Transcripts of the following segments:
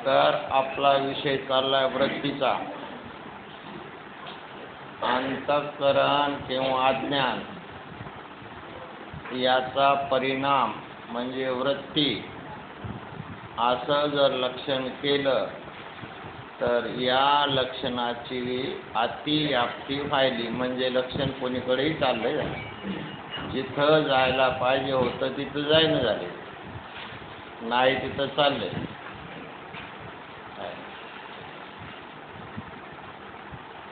तर आपला विषय चाललाय वृत्तीचा. अंतःकरण किंवा अज्ञान याचा परिणाम म्हणजे वृत्ती असं जर लक्षण केलं तर या लक्षणाची अतिव्याप्ती व्हायली, म्हणजे लक्षण कोणीकडेही चाललंय. जिथं जायला पाहिजे होतं तिथं जाईन झाले, नाही तिथं चाललंय.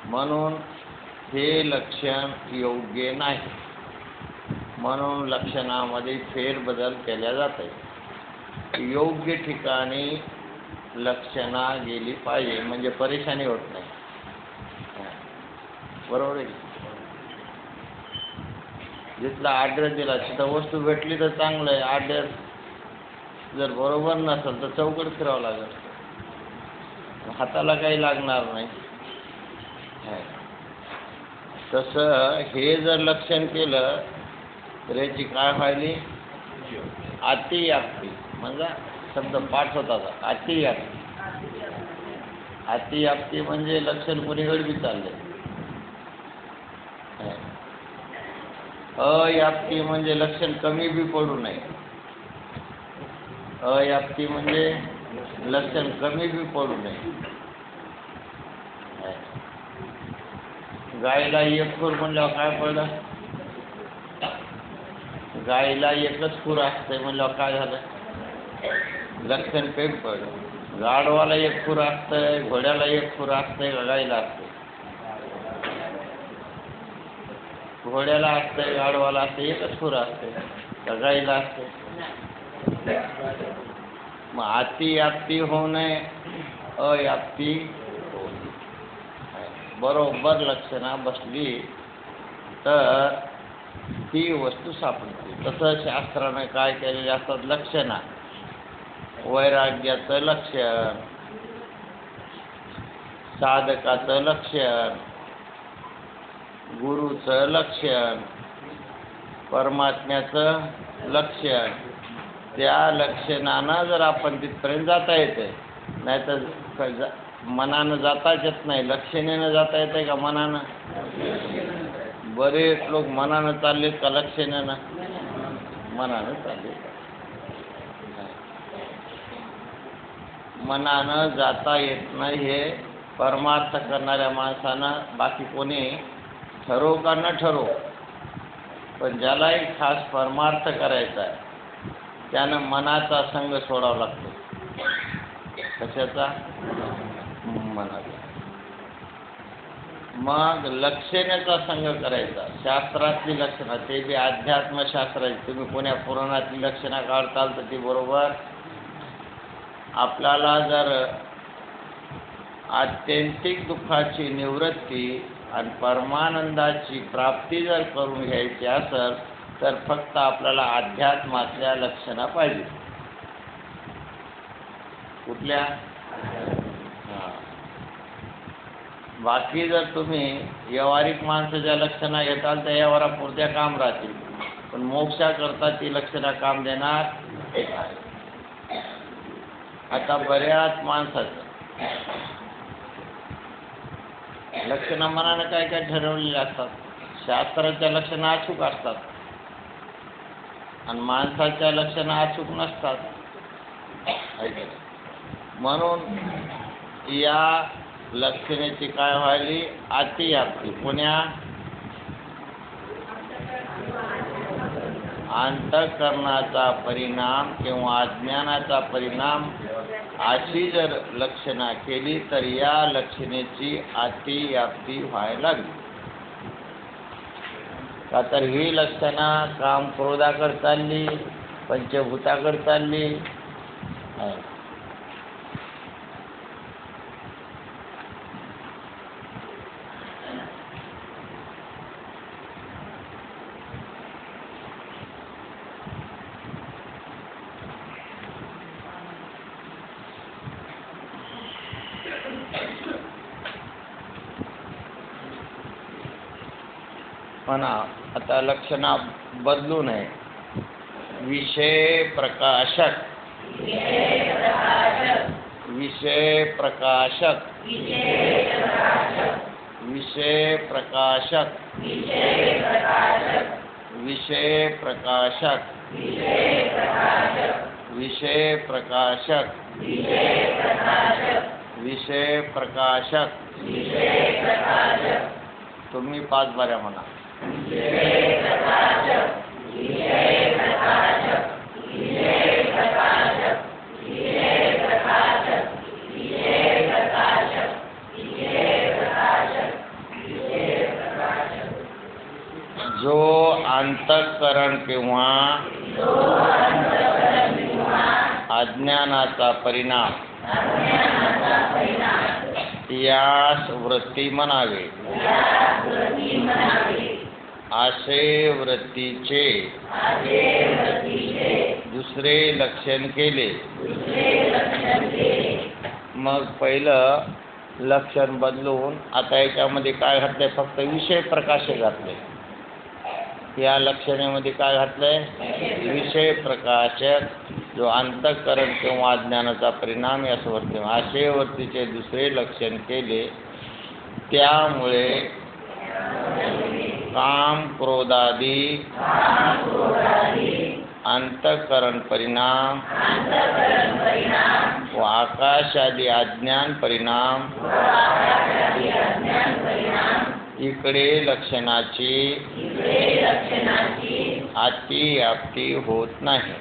म्हणून हे लक्षण योग्य नाही. म्हणून लक्षणामध्ये फेरबदल केल्या जाते. योग्य ठिकाणी लक्षणा गेली पाहिजे, म्हणजे परेशानी होत नाही. बरोबर आहे. जिथला ॲड्रेस दिला तिथं वस्तू भेटली तर चांगलं आहे. ॲड्रेस जर बरोबर नसेल तर चौकट फिरावं लागेल, हाताला काही लागणार नाही. तसं हे जर लक्षण केलं तर याची काय व्हायली? अतिव्याप्ती. म्हणजे शब्द पाठ होता अतिव्याप्ती. अतिव्याप्ती म्हणजे लक्षण कोणीकडे बी चालले. अव्याप्ती म्हणजे लक्षण कमी बी पडू नये. अव्याप्ती म्हणजे लक्षण कमी बी पडू नये. गायला एक खूर म्हणल्यावर काय पडलं? गायला एकच खूर असते म्हणल्यावर काय झालं? लक्षण कमी पडलं. गाढवाला एक खूर असतंय, घोड्याला एक खूर असतंय का गायला असते? घोड्याला असतंय, गाढवाला असते, एकच खूर असते का गायला असते? मग अतिव्याप्ती होऊ नये, अव्याप्ती होऊ नये. बरोबर लक्षणा बसली तर ती वस्तू सापडते. तसं शास्त्राने काय केलेले असतात लक्षणा. वैराग्याचं लक्षण, साधकाचं लक्षण, गुरुचं लक्षण, परमात्म्याचं लक्षण. त्या लक्षणानं जर आपण तिथपर्यंत जाता येते, नाहीतर मनानं जाताच येत नाही. लक्षणेनं जाता येते का मनानं? बरेच लोक मनानं चाललेत का लक्षणेनं? मनानं चालले. मनानं जाता येत नाही हे परमार्थ करणाऱ्या माणसानं, बाकी कोणी ठरवू का न ठरवू, पण ज्यालाही खास परमार्थ करायचा आहे त्यानं मनाचा संग सोडावा लागतो. कशाचा? मनाचा. मग लक्षणेचा संग करायचा. शास्त्रातली लक्षणं, ते बी अध्यात्मशास्त्राची. तुम्ही कोण्या पुराणातली लक्षणं काढताल तर ती बरोबर. आपल्याला जर आत्यंतिक दुःखाची निवृत्ती आणि परमानंदाची प्राप्ती जर करून घ्यायची असेल तर फक्त आपल्याला अध्यात्मातल्या लक्षणा पाहिजे. कुठल्या? बाकी जर तुम्ही व्यावहारिक माणसाच्या लक्षणा घेताल तर व्यवहारापुरत्या काम राहतील, पण मोक्षाकरता ती लक्षणा काम देणार नाही. आता बऱ्याच माणसाचं लक्षणं मनानं काय काय ठरवलेले असतात. शास्त्राच्या लक्षणं अचूक असतात आणि माणसाच्या लक्षणं अचूक नसतात. म्हणून या लक्षणेची काय व्हायली? अतिव्याप्ती. कोण्या? अंतःकरणाचा परिणाम किंवा अज्ञानाचा परिणाम अशी जर लक्षणा केली तर या लक्षणेची अतिव्याप्ती व्हायला लागली. का तर ही लक्षणा काम क्रोधाकडे चालली, पंचभूताकडे चालली. पण आता लक्षणा बदलू नये. विषय प्रकाशक, विषय प्रकाशक, विषय प्रकाशक, विषय प्रकाशक, विषय प्रकाशक, विषय प्रकाशक. तुम्ही 5 बाऱ्या म्हणा. जो अंतःकरण किंवा अज्ञानाचा परिणाम यास वृत्ती म्हणावे, असे वृत्तीचे दुसरे लक्षण केले. मग पहिलं लक्षण बदलून आता याच्यामध्ये काय घातलंय? फक्त विषय प्रकाश घातले. या लक्षणेमध्ये काय घातलंय? विषय प्रकाशक, जो अंतःकरण किंवा अज्ञानाचा परिणाम यास वृत्ती, असे वृत्तीचे दुसरे लक्षण केले. त्यामुळे काम क्रोधादी अंतःकरण परिणाम व आकाशादी अज्ञान परिणाम इकडे लक्षणाची अतिव्याप्ती होत नाही.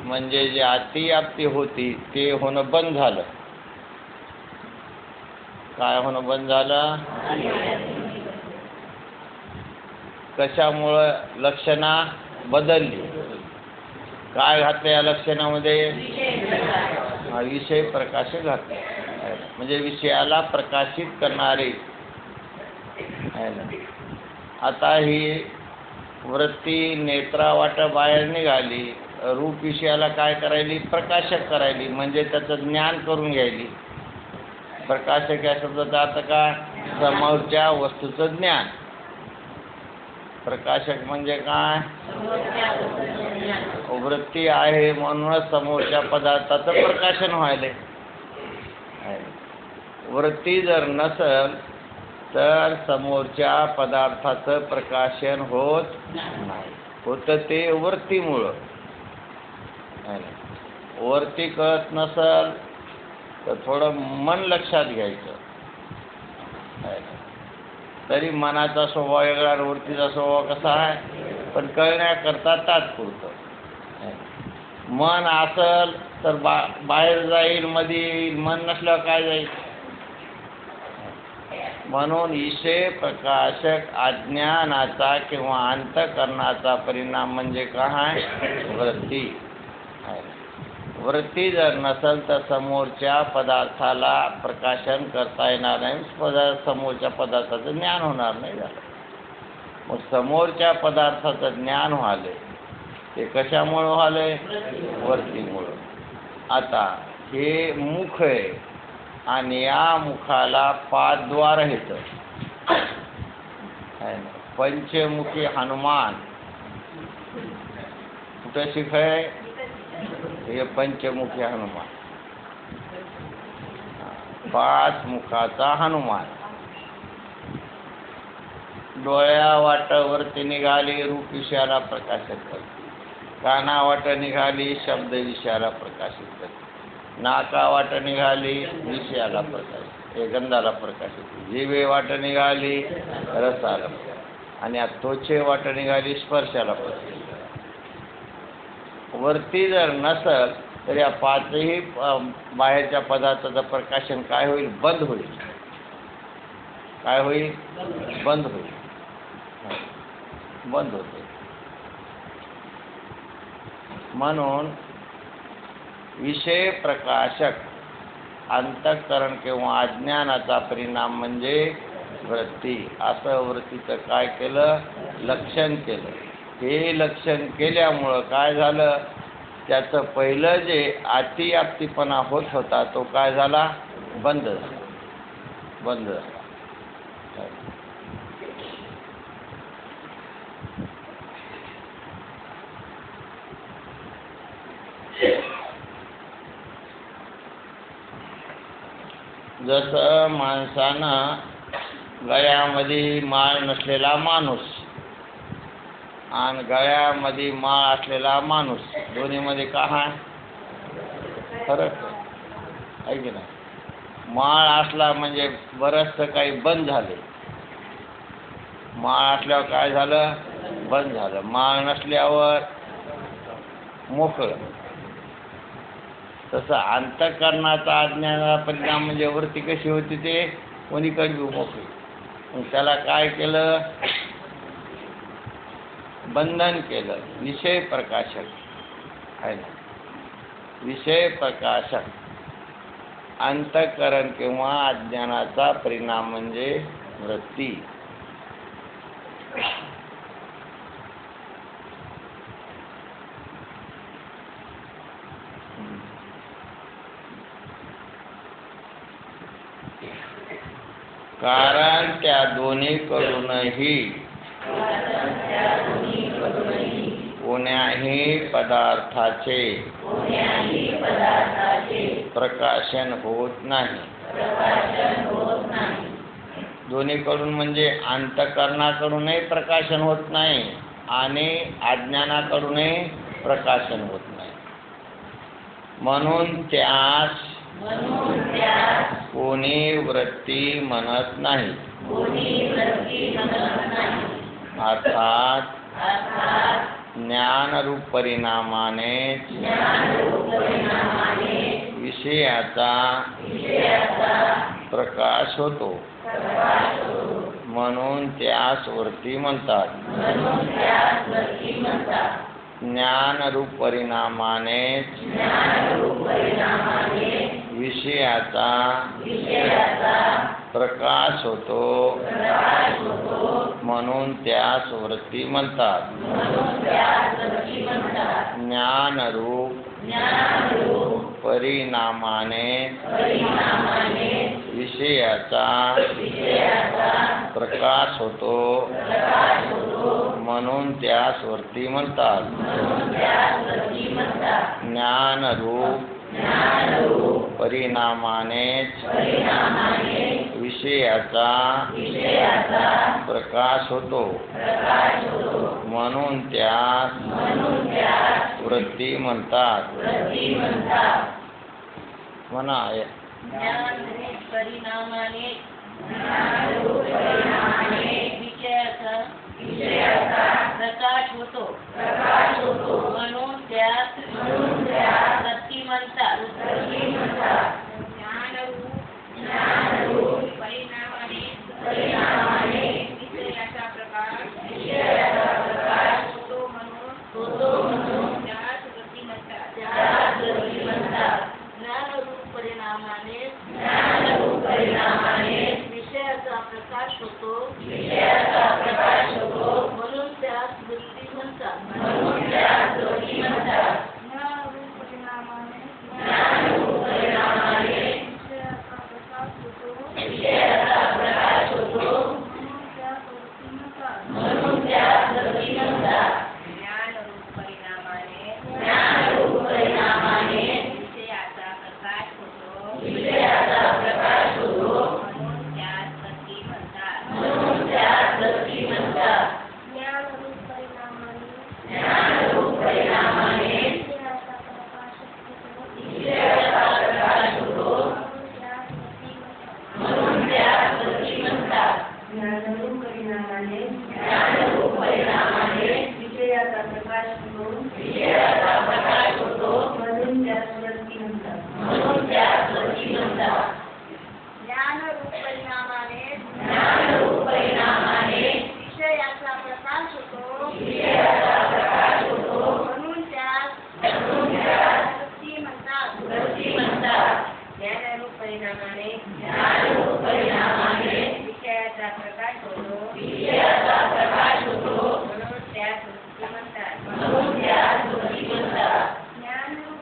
म्हणजे जे अतिव्याप्ती होती ते होणं बंद झालं. काय होणं बंद झालं? कशामुळं? लक्षणा बदलली. काय घातलं या लक्षणामध्ये? विषय प्रकाश घातले. म्हणजे विषयाला प्रकाशित करणारे. आता ही वृत्ती नेत्रावाट बाहेर निघाली, रूप विषयाला काय करायली? प्रकाशक करायली, म्हणजे त्याचं ज्ञान करून घ्यायली. प्रकाशक या शब्दाचा अर्थ काय? समोरच्या वस्तूचं ज्ञान. प्रकाशक म्हणजे काय? वृत्ती आहे म्हणूनच समोरच्या पदार्थाचं प्रकाशन व्हायले. वृत्ती जर नसेल तर समोरच्या पदार्थाचं प्रकाशन होत नाही. होतं ते वृत्तीमुळं. वृत्ती कळत नसेल तर थोडं मन लक्षात घ्यायचं. तरी मनाचा स्वभाव वेगळा, वृत्तीचा स्वभाव कसा आहे? पण कळण्याकरता तात्पुरतं. मन असेल तर बाहेर जाईल, मध्ये येईल. मन नसल्यावर काय जाईल? म्हणून विषय प्रकाशक अज्ञानाचा किंवा अंतःकरणाचा परिणाम म्हणजे काय? वृत्ती. वृत्ती जर नसेल तर समोरच्या पदार्थाला प्रकाशन करता येणार नाही. समोरच्या पदार्थाचं ज्ञान होणार नाही झालं. मग समोरच्या पदार्थाचं ज्ञान व्हाले ते कशामुळे व्हाले? वृत्तीमुळं. आता हे मुख आहे आणि या मुखाला 5 द्वार आहेत. पंचमुखी हनुमान कुठं शिकाय? हे पंचमुखी हनुमान, 5 मुखाचा हनुमान. डोळ्यावाट वरती निघाली, रूप विषयाला प्रकाशित करते. कानावाट निघाली, शब्द विषयाला प्रकाशित करते. नाकावाट निघाली, विषयाला प्रकाशित, गंधाला प्रकाशित. जिभेवाट निघाली, रसाला. आणि तोचे वाट निघाली स्पर्शाला पसरली. वरती जर नसल तर या पाचही बाहेरच्या पदार्थाचं प्रकाशन काय होईल? बंद होईल. काय होईल? बंद होईल. बंद होते. म्हणून विषय प्रकाशक अंतःकरण किंवा अज्ञानाचा परिणाम म्हणजे वृत्ती. असं वृत्तीचं काय केलं? लक्षण केलं. हे लक्षण केल्यामुळं काय झालं? त्याचं पहिलं जे अतिव्याप्तीपणा होत होता तो काय झाला? बंद झाला. बंद झाला. जसं माणसानं गळ्यामध्ये माळ नसलेला माणूस आणि गळ्यामध्ये माळ असलेला माणूस दोन्हीमध्ये काय आहे? फरक आहे की नाही? माळ असला म्हणजे बरंचसं काही बंद झाले. माळ असल्यावर काय झालं? बंद झालं. माळ नसल्यावर मोकळं. तसं अंतःकरणाचा अज्ञानाचा परिणाम म्हणजे वृत्ती कशी होती? ते कोणीकडे मोकळी. मग त्याला काय केलं? बंधन केलं. विषय प्रकाशक आहे ना. विषय प्रकाशक अंतःकरण किंवा अज्ञानाचा परिणाम म्हणजे वृत्ती. कारण त्या दोन्हीकडूनही कोण्याही पदार्थाचे प्रकाशन होत नाही. दोन्हीकडून म्हणजे अंतःकरणाकडूनही प्रकाशन होत नाही आणि अज्ञानाकडूनही प्रकाशन होत नाही. म्हणून त्यास कोणी वृत्ती म्हणत नाही. अर्थात ज्ञानरूप परिणामाने विषयाचा प्रकाश होतो. म्हणून त्यास वृत्ती म्हणतात. ज्ञानरूप परिणामाने विषयाचा प्रकाश होतो. म्हणून त्यास वृत्ती म्हणतात. ज्ञानरूप परिणामाने विषयाचा प्रकाश होतो. म्हणून त्यास वृत्ती म्हणतात. ज्ञानरूप परिणामाने विषयाचा प्रकाश होतो. म्हणून त्यास वृत्ती म्हणतात. म्हणा परिणामाने विषयाचा प्रकाश होतो. म्हणून त्यास वृत्ती म्हणतात. ज्ञानरूप परिणामाने विषयाचा प्रकाश होतो. म्हणून त्यास वृत्ती म्हणतात. ज्ञानरूप परिणामाने विषयाचा प्रकाश होतो. म्हणून त्यास वृत्ती म्हणतात. ज्ञानरूप परिणामाने विषयाचा प्रकाश होतो. म्हणून त्यास वृत्ती म्हणतात. ज्ञानरूप परिणामाने विषयाचा प्रकाश होतो. म्हणून त्यास वृत्ती म्हणतात. ज्ञानरूप परिणामाने विषयाचा प्रकाश होतो. म्हणून त्यास वृत्ती म्हणतात. ज्ञानरूप परिणामाने परिणामाने विषयाचा प्रकाश होतो म्हणून त्यास वृत्ती म्हणतात. ज्ञानरूप परिणामाने विषयाचा प्रकाश होतो म्हणून त्यास वृत्ती म्हणतात. ज्ञानरूप परिणामाने विषयाचा प्रकाश होतो म्हणून त्यास वृत्ती म्हणतात. ज्ञानरूप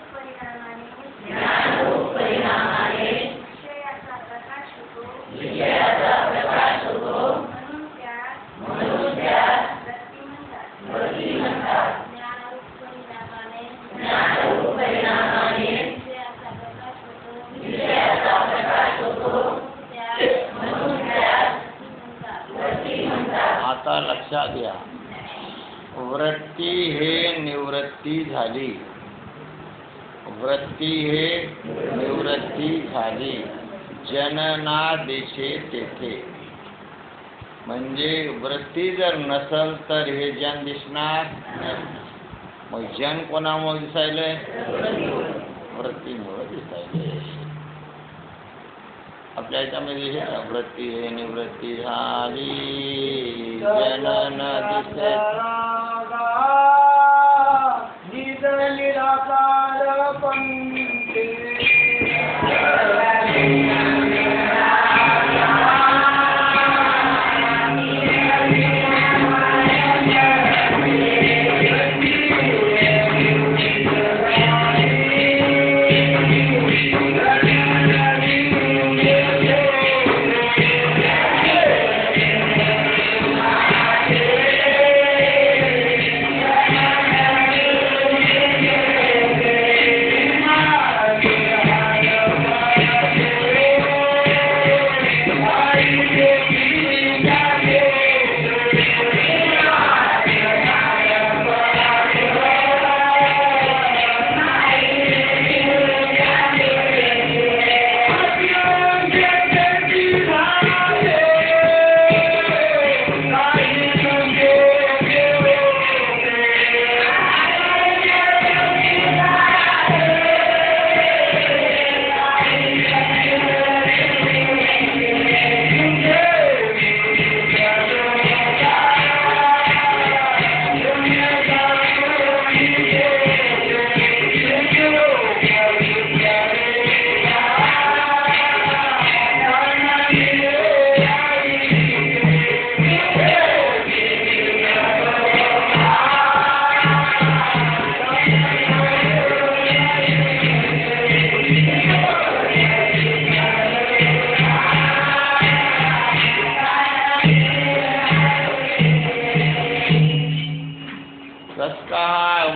परिणामाने विषयाचा प्रकाश होतो म्हणून त्यास वृत्ती म्हणतात. ज्ञानरूप परिणामाने विषयाचा प्रकाश होतो म्हणून त्यास वृत्ती म्हणतात. आता लक्षात घ्या, वृत्ती हे निवृत्ती झाली. वृत्ती हे निवृत्ती झाली जननादेशे तेथे. म्हणजे वृत्ती जर नसल तर हे जन दिसणार नाही. मग जन कोणामुळे दिसायले? वृत्तीमुळे दिसायले. आपल्या याच्यामध्ये हे वृत्ती हे निवृत्ती झाली जनन दिसे. निराकार पंथे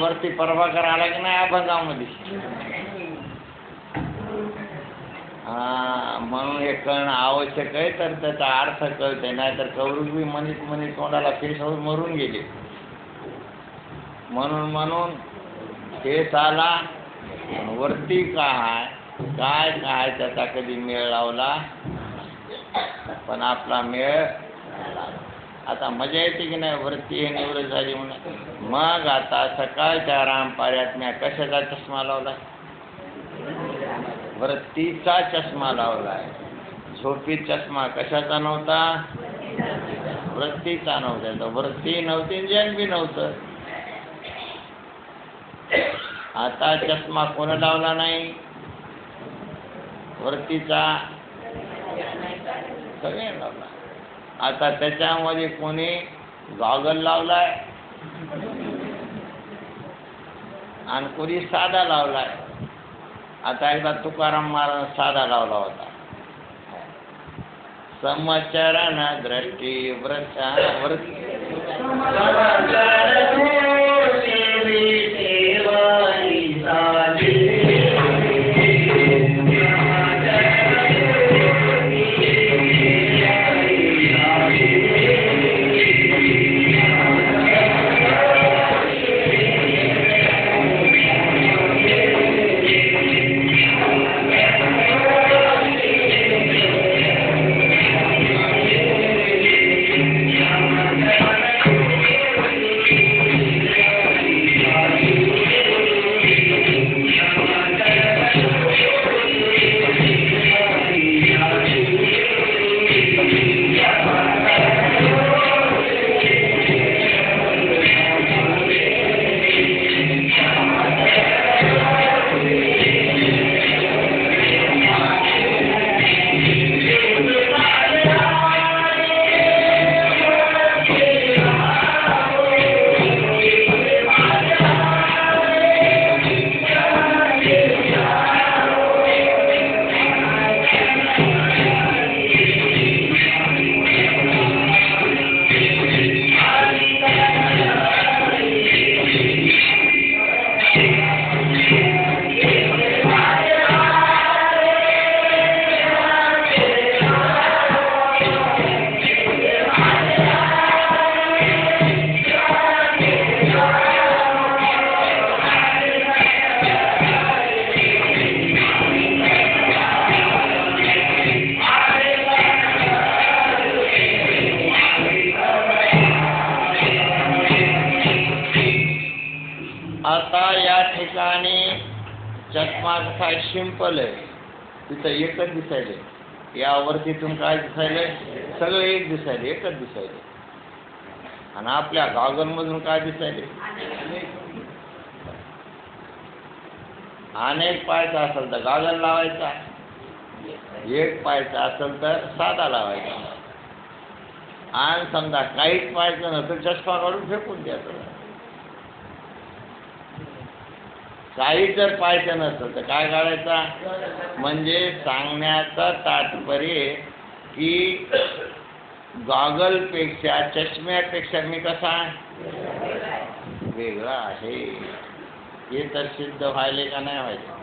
वरती प्रभाकर आला की नाही अभंगामध्ये. म्हणून हे कळणं आवश्यक आहे, तर त्याचा अर्थ कळते. नाही तर कौरव बी मनीत तोंडाला केसावर मरून गेले. म्हणून केस आला वरती काय त्याचा कधी मेळ लावला, पण आपला मेळ. आता मजा येते की नाही वरती हे निवृत्त झाली म्हणून. मग आता सकाळच्या रामपाऱ्यात मी कशाचा चष्मा लावला? वृत्तीचा चष्मा लावलाय. झोपीत चष्मा कशाचा नव्हता? वृत्तीचा नव्हता. तर वृत्ती नव्हती, जन बी नव्हतं. आता चष्मा कोण लावला नाही? वृत्तीचा सगळे लावला. आता त्याच्यामध्ये कोणी गॉगल लावलाय आणि कोणी साधा लावलाय. आता एकदा तुकाराम महाराज साधा लावला होता. समचरण दृष्टी वृत्ती ठिकाणी चष्मा कसा सिंपल आहे, तिथं एकच दिसायले. यावरतीतून काय दिसायले? सगळं एक दिसायले, एकच दिसायले. आणि आपल्या गॉगलमधून काय दिसायले? अनेक पाहायचा असेल तर गॉगल लावायचा, एक पाहायचा असेल तर साधा लावायचा. आणि समजा काहीच पाहायचं नसेल चष्मा काढून फेकून द्यायचं. काही जर पाहायचं नसेल तर काय काढायचा? म्हणजे सांगण्याचं तात्पर्य की गॉगलपेक्षा चष्म्यापेक्षा मी कसा वेगळा आहे, हे तर सिद्ध व्हायले का नाही व्हायचं?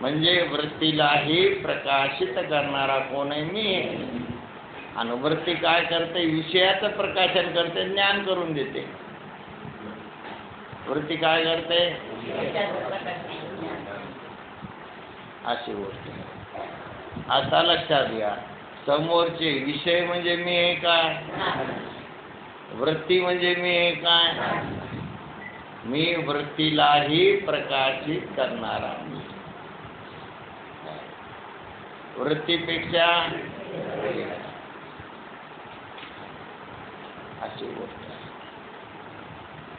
म्हणजे वृत्तीलाही प्रकाशित करणारा कोण आहे? मी. आणि वृत्ती काय करते? विषयाचं प्रकाशन करते, ज्ञान करून देते. वृत्ती काय करते? अशी गोष्ट. आता लक्षात घ्या, समोरचे विषय म्हणजे मी आहे काय? वृत्ती म्हणजे मी आहे काय? मी वृत्तीलाही प्रकाशित करणारा. वृत्तीपेक्षा अशी गोष्ट.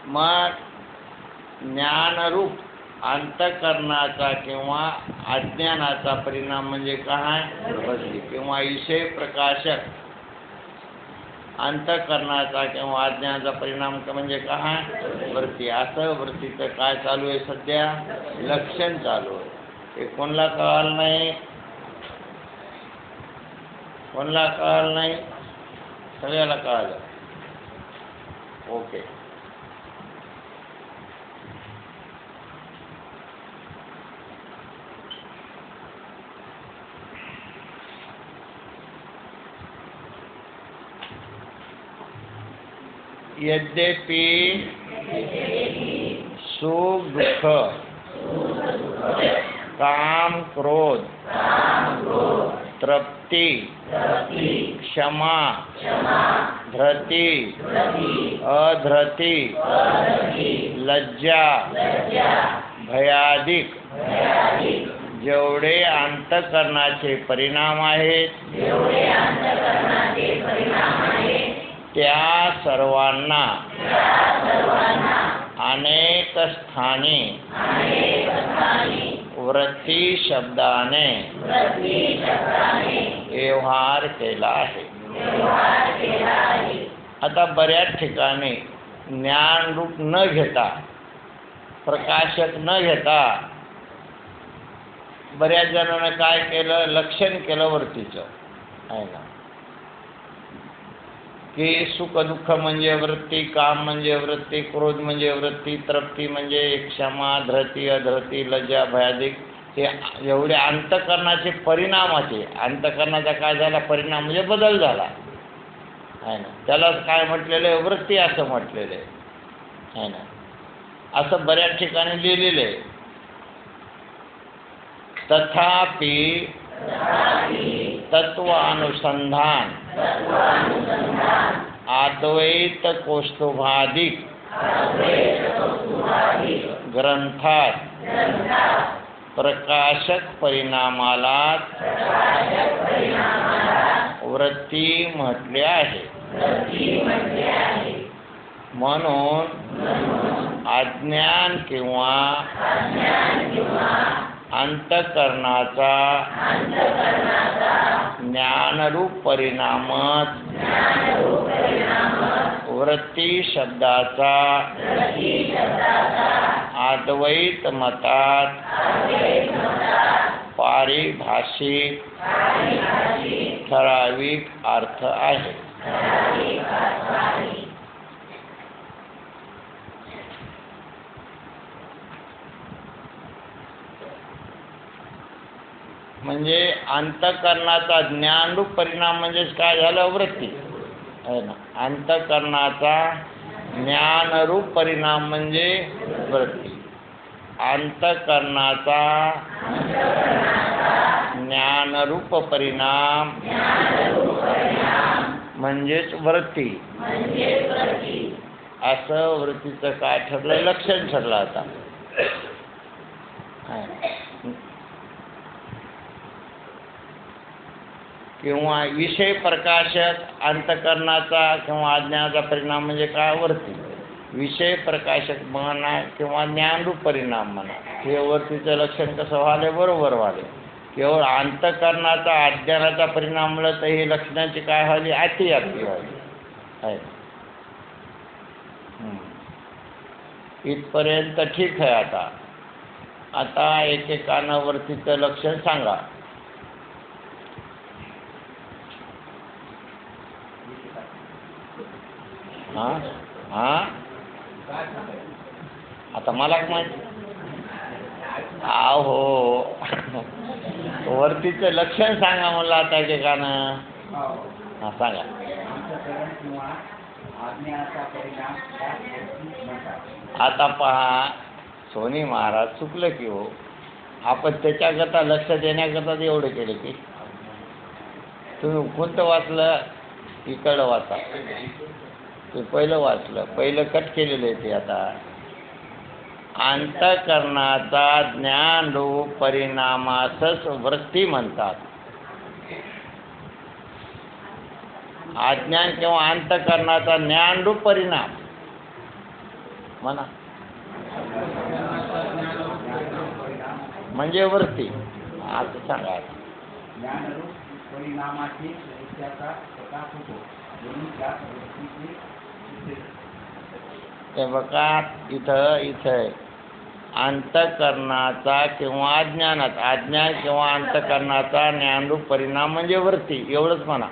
मग ज्ञानरूप अंतःकरणाचा किंवा अज्ञानाचा परिणाम म्हणजे काय? वृत्ती किंवा विषय प्रकाशक. अंतःकरणाचा किंवा अज्ञानाचा परिणाम म्हणजे काय? वृत्ती. असं वृत्तीचं काय चालू आहे सध्या? लक्षण चालू आहे. हे कोणाला कळालं नाही? कोणाला कळालं नाही? सगळ्याला कळालं. ओके. यद्यपि सुख दुःख, काम क्रोध, तृप्ति, क्षमा, धृति, अधृति, लज्जा, भयादिक जेवढे अंतःकरणाचे परिणाम आहेत त्या सर्वांना अनेक स्थानी वृत्ती शब्दाने व्यवहार केला आहे. आता बऱ्याच ठिकाणी ज्ञानरूप न घेता, प्रकाशक न घेता बऱ्याच जणांना काय केलं? लक्षण केलं वृत्तीचं आहे ना, की सुख दुःख म्हणजे वृत्ती, काम म्हणजे वृत्ती, क्रोध म्हणजे वृत्ती, तृप्ती म्हणजे क्षमा, धृती, अधृती, लज्जा, भयादिक. हे एवढे अंतःकरणाचे परिणामाचे, अंतःकरणाचा काय झाला? परिणाम म्हणजे बदल झाला आहे ना, त्यालाच काय म्हटलेलं आहे? वृत्ती असं म्हटलेलं आहे ना. असं बऱ्याच ठिकाणी लिहिलेलं आहे. तथापि तत्वानुसंधान अद्वैत कौस्तुभादिक ग्रंथात प्रकाशक परिणामाला वृत्ती म्हटले आहे. म्हणून अज्ञान किंवा अंतःकरणाचा ज्ञानरूप परिणामच वृत्ती शब्दाचा अद्वैत मतात पारिभाषिक ठराविक अर्थ आहे. म्हणजे अंतःकरणाचा ज्ञानरूप परिणाम म्हणजे काय झालं? वृत्ती आहे ना. अंतःकरणाचा ज्ञानरूप परिणाम म्हणजे वृत्ती. अंतःकरणाचा ज्ञानरूप परिणाम म्हणजेच वृत्ती. असं वृत्तीचं काय ठरलं? लक्षण ठरलं आता. किंवा विषय प्रकाशक अंतःकरणाचा किंवा अज्ञानाचा परिणाम म्हणजे काय? वृत्ती. विषय प्रकाशक म्हणा किंवा ज्ञानरूप परिणाम म्हणा, हे वृत्तीचं लक्षण कसं व्हाले? बरोबर व्हाले. केवळ अंतःकरणाचा अज्ञानाचा परिणाम म्हणलं तर हे लक्षणाची काय व्हावी? अतिव्याप्ती व्हावी आहे. इथपर्यंत ठीक आहे. आता एकेकानं वृत्तीचं लक्षण सांगा. आता मला माहिती हो वरतीचं लक्षण सांगा म्हणलं आता एकेकानं. सांगा. आता पहा, सोनी महाराज चुकलं की हो. आपण त्याच्याकरता लक्ष देण्याकरता एवढं केलं की तुम्ही कोणतं वाचलं? इकडं वाचा. ते पहिलं वाचलं, पहिलं कट केलेलं आहे ते. आता अंतःकरणाचा ज्ञानरूप परिणामासच वृत्ती म्हणतात. अज्ञान किंवा अंतःकरणाचा ज्ञानरूप परिणाम म्हणा म्हणजे वृत्ती. आता सांगा. हे बघा, इथं अंतःकरणाचा किंवा अज्ञानाचा, अज्ञान किंवा अंतःकरणाचा ज्ञानरूप परिणाम म्हणजे वृत्ती, एवढंच म्हणा.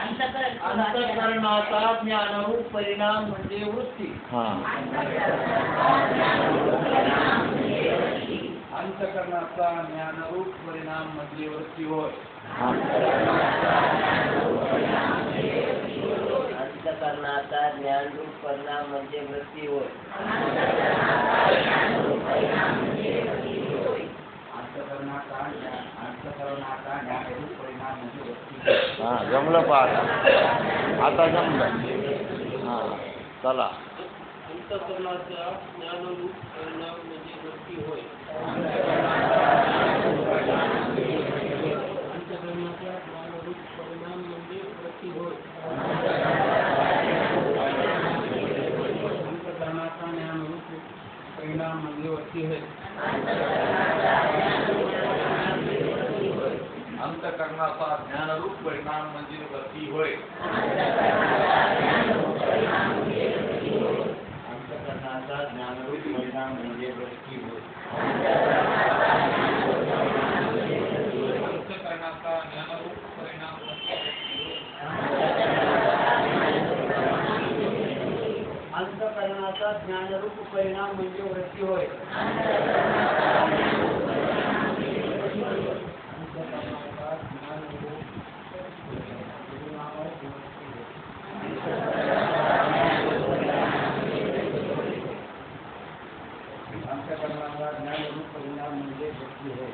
अंतःकरणाचा ज्ञानरूप परिणाम म्हणजे वृत्ती. अंतःकरणाचा ज्ञानरूप परिणाम म्हणजे वृत्ती होय. अंतःकरणाचा ज्ञानरूप परिणाम म्हणजे वृत्ती होय. अंतःकरणाचा ज्ञानरूप परिणाम म्हणजे वृत्ती. जमलं पाहता. आता जमलं. चला. अंतःकरणाचा ज्ञानरूप परिणाम म्हणजे वृत्ती होय. अंतःकरणाचा ज्ञानरूप परिणाम म्हणजे वृत्ती होय. अंतःकरणाचा ज्ञानरूप परिणाम म्हणजे वृत्ती होय. अंतःकरणाचा ज्ञानरूप परिणाम म्हणजे वृत्ती होय. अंतःकरणाचा ज्ञानरूप परिणाम म्हणजे वृत्ती होय. अंतःकरणाचा ज्ञानरूप परिणाम अंतःकरणाचा ज्ञानरूप परिणाम म्हणजे वृत्ती होय. अंतःकरणाचा ज्ञानरूप परिणाम म्हणजे वृत्ती होय.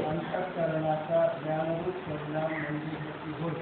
अंतःकरणाचा ज्ञानरूप परिणाम म्हणजे वृत्ती होय.